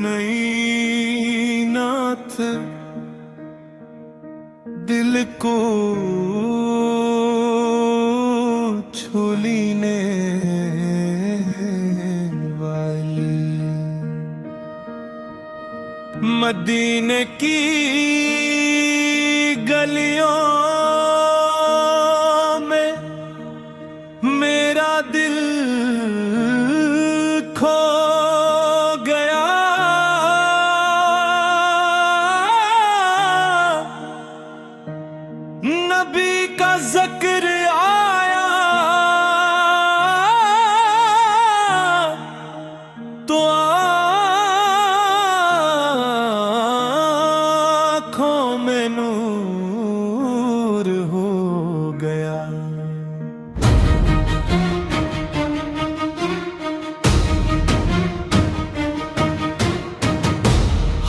नहीं नाथ दिल को छूलीने वाली मदीने की गलियों में मेरा दिल खो गया। नबी का जिक्र आया तो आँखों में नूर हो गया।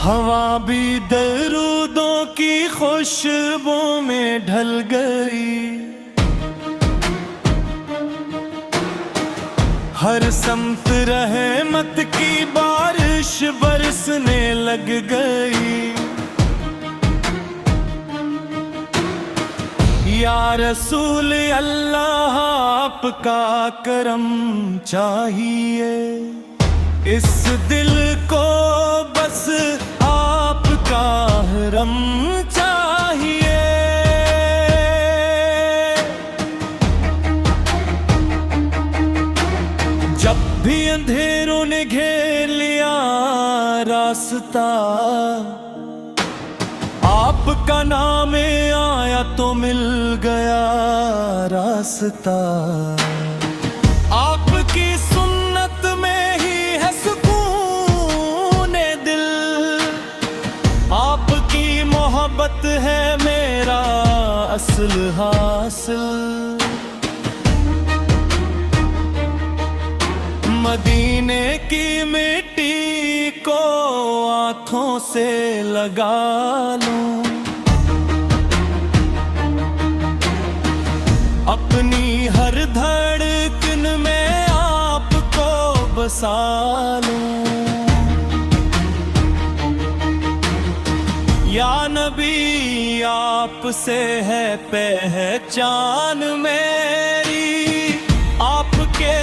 हवा भी दरूदों की खुशबू में ढल गई। हर समत रहमत की बारिश बरसने लग गई। या रसूल अल्लाह आपका करम चाहिए। इस दिल को बस आपका रहम चाहिए। जब भी अंधेरों ने घेर लिया रास्ता, आपका नाम आया तो मिल गया रास्ता। आपकी सुन्नत में ही है सुकून दिल। आपकी मोहब्बत है मेरा असल हासिल। मदीने की मिट्टी को आँखों से लगा लूं, अपनी हर धड़कन में आपको बसा लूं। या नबी आपसे है पहचान मेरी। आपके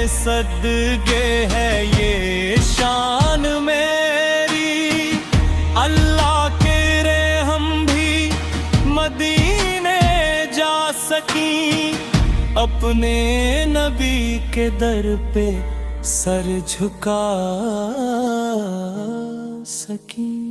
सदके है ये शान मेरी। अल्लाह के रे हम भी मदीने जा सकी, अपने नबी के दर पे सर झुका सकी।